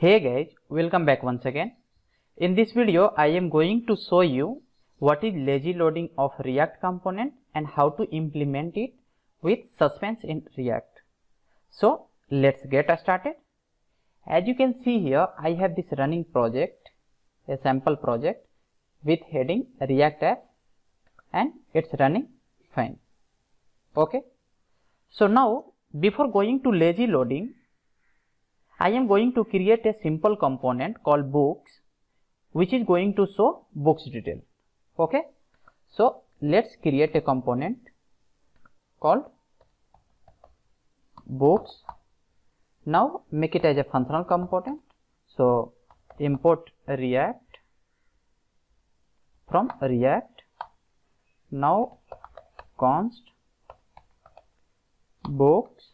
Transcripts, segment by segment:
Hey guys, welcome back once again. In this video, I am going to show you what is lazy loading of React component and how to implement it with Suspense in React. So let's get started. As you can see here, I have this running project, a sample project with heading React app, and it's running fine. Okay. So now before going to lazy loading, I am going to create a simple component called books, which is going to show books detail. Okay. So let's create a component called books. Now make it as a functional component. So import React from React. Now const books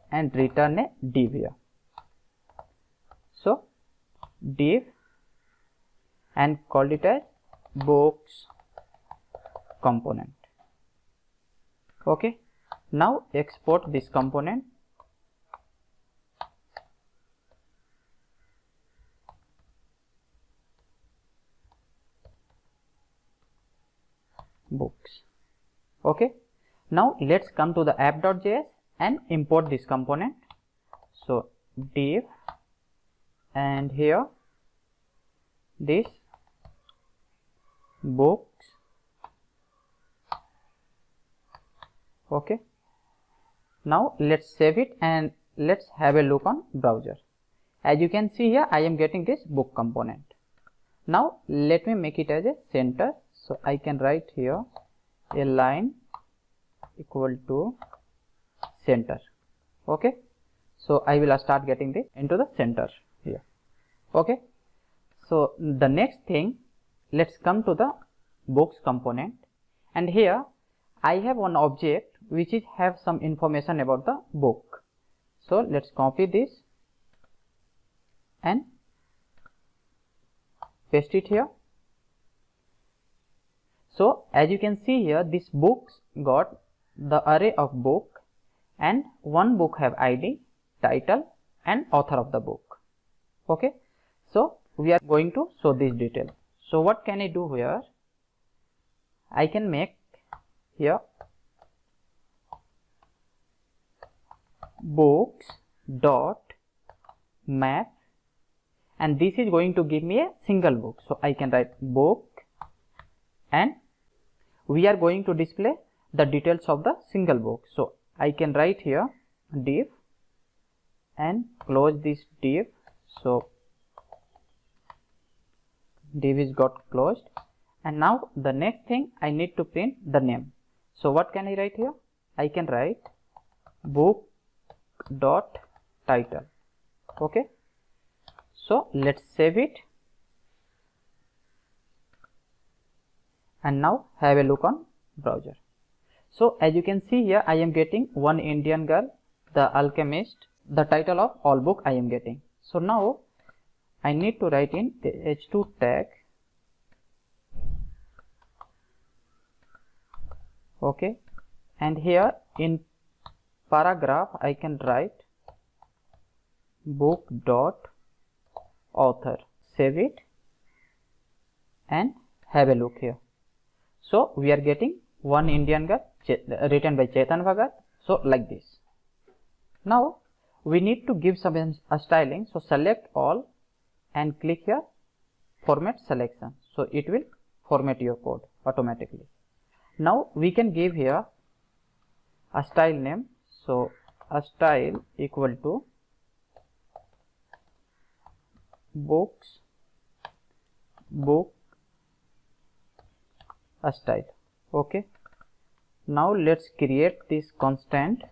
and return a div here. So div and call it as books component. Okay. Now export this component. Books. Okay. Now let's come to the app.js and import this component. So div and here this books. Okay. Now let's save it and let's have a look on browser. As you can see here, I am getting this book component. Now let me make it as a center. So I can write here a line equal to center. Okay. So I will start getting this into the center here. Okay. So the next thing, let's come to the books component, and here I have one object which is have some information about the book. So let's copy this and paste it here. So as you can see here, this books got the array of book, and one book have ID, title and author of the book. Okay. So we are going to show this detail. So what can I do here? I can make here books dot map, and this is going to give me a single book. So I can write book, and we are going to display the details of the single book. So I can write here div and close this div. So div is got closed, and now the next thing, I need to print the name. So what can I write here? I can write book dot title. Okay. So let's save it and now have a look on browser. So as you can see here, I am getting One Indian Girl, The Alchemist, the title of all book I am getting. So now I need to write in the h2 tag. Okay. And here in paragraph I can write book dot author. Save it and have a look here. So we are getting One Indian Girl written by Chetan Bhagat. So like this. Now we need to give some styling. So select all and click here format selection. So it will format your code automatically. Now we can give here a style name. So a style equal to books book a style. Okay. Now let's create this constant.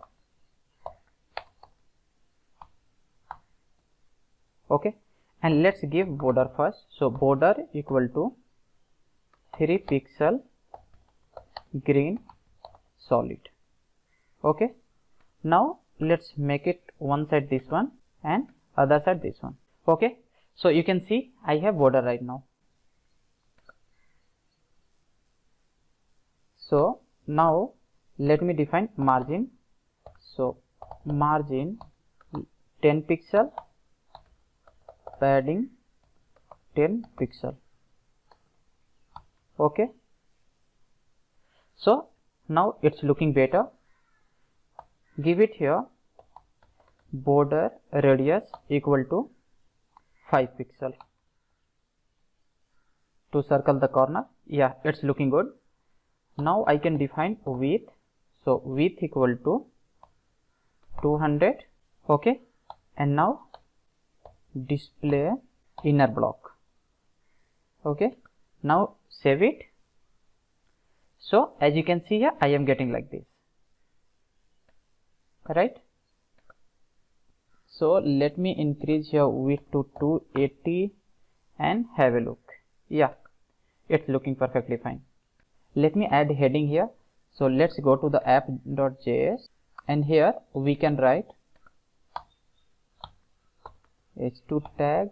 Okay. And let's give border first. So border equal to 3 pixel green solid. Okay. Now let's make it one side this one and other side this one. Okay. So you can see I have border right now. So now let me define margin. So margin 10 pixel, padding 10 pixel. Okay, so now it's looking better. Give it here border radius equal to 5 pixel to circle the corner. Yeah, it's looking good. Now I can define width. So width equal to 200. Okay, and now display inner block. Okay, now save it. So as you can see here, I am getting like this, right? So let me increase your width to 280 and have a look. Yeah, it's looking perfectly fine. Let me add heading here. So let's go to the app.js, and here we can write h2 tag,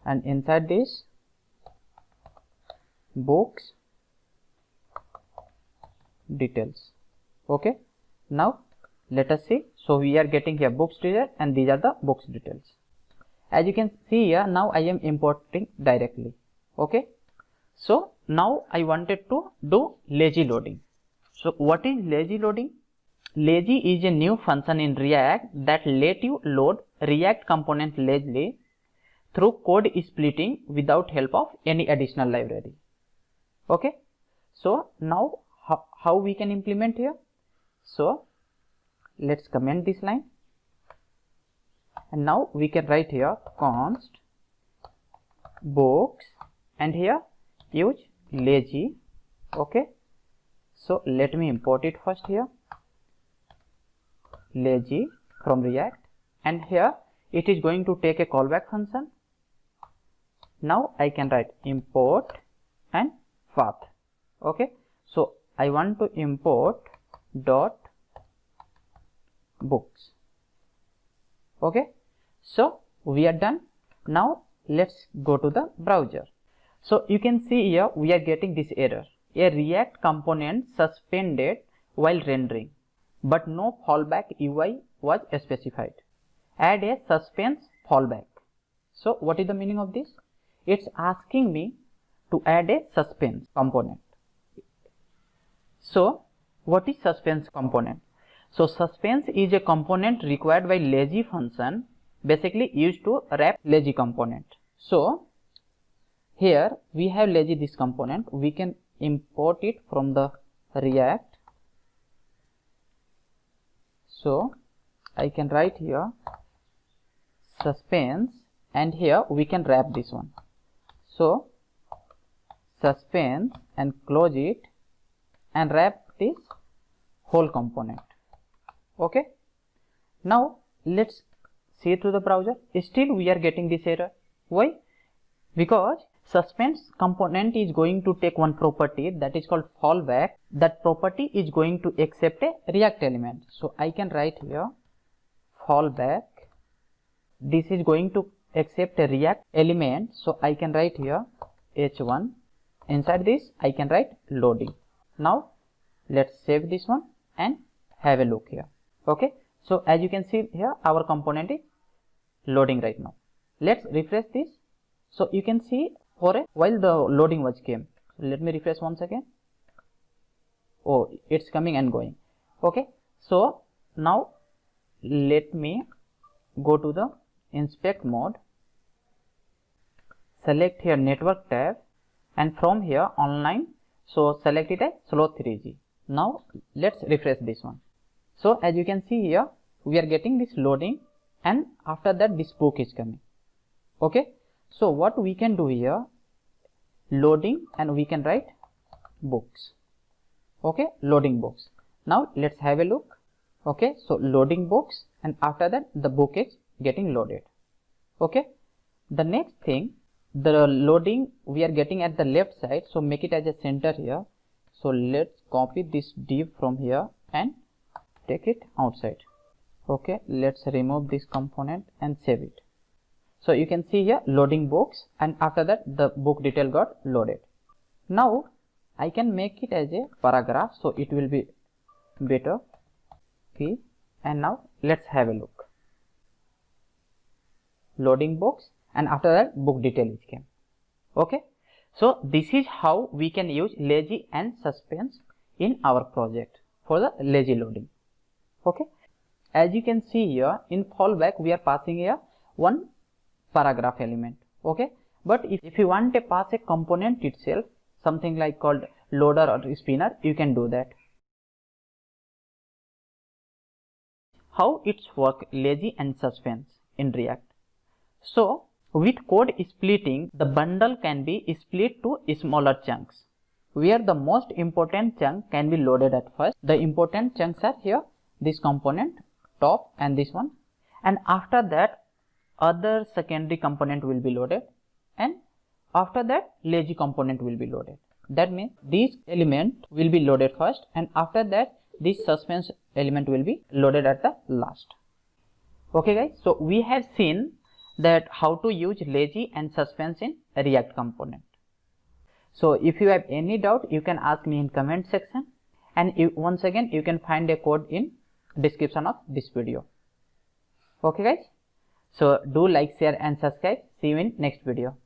and inside this books details. Okay, now let us see. So we are getting here books details, and these are the books details. As you can see here, now I am importing directly. Okay, so now I wanted to do lazy loading. So what is lazy loading? Lazy is a new function in React that let you load React component lazily through code splitting without help of any additional library. Okay, so now how we can implement here? So let's comment this line, and now we can write here const books, and here use lazy. Okay, so let me import it first here, lazy from React, and here it is going to take a callback function. Now I can write import and path. Okay, so I want to import dot books. Okay, so we are done. Now let's go to the browser. So you can see here we are getting this error, a React component suspended while rendering, but no fallback UI was specified. Add a suspense fallback. So what is the meaning of this? It's asking me to add a suspense component. So what is suspense component? So suspense is a component required by lazy function, basically used to wrap lazy component. So here we have lazy this component. We can import it from the React. So I can write here suspense, and here we can wrap this one. So suspense, and close it and wrap this whole component. Okay, now let's see through the browser. Still we are getting this error. Why? Because suspense component is going to take one property that is called fallback. That property is going to accept a React element. So I can write here fallback. This is going to accept a React element. So I can write here h1. Inside this I can write loading. Now let's save this one and have a look here. Okay, so as you can see here, our component is loading right now. Let's refresh this. So you can see for a while the loading was came. So let me refresh once again. Oh, it's coming and going. Okay, so now let me go to the inspect mode, select here network tab, and from here online, so select it as slow 3G. Now let's refresh this one. So as you can see here, we are getting this loading, and after that this book is coming. Okay, so what we can do here, loading, and we can write books. Okay, loading books. Now let's have a look. Okay, so loading books, and after that the book is getting loaded. Okay, the next thing, the loading we are getting at the left side, so make it as a center here. So let's copy this div from here and take it outside. Okay, let's remove this component and save it. So you can see here loading books, and after that the book detail got loaded. Now I can make it as a paragraph, so it will be better. Okay, and now let's have a look. loading box, and after that book detail is came. Okay, so this is how we can use lazy and suspense in our project for the lazy loading. Okay, as you can see here, in fallback we are passing here one paragraph element. Okay, but if you want to pass a component itself, something like called loader or spinner, you can do that. How it's work lazy and suspense in React. So with code splitting, the bundle can be split to smaller chunks, where the most important chunk can be loaded at first. The important chunks are here, this component, top, and this one, and after that other secondary component will be loaded, and after that lazy component will be loaded. That means this element will be loaded first, and after that this suspense element will be loaded at the last. Okay guys, so we have seen that how to use lazy and suspense in React component. So if you have any doubt, you can ask me in comment section, and once again you can find a code in description of this video. Okay guys, so do like, share and subscribe. See you in next video.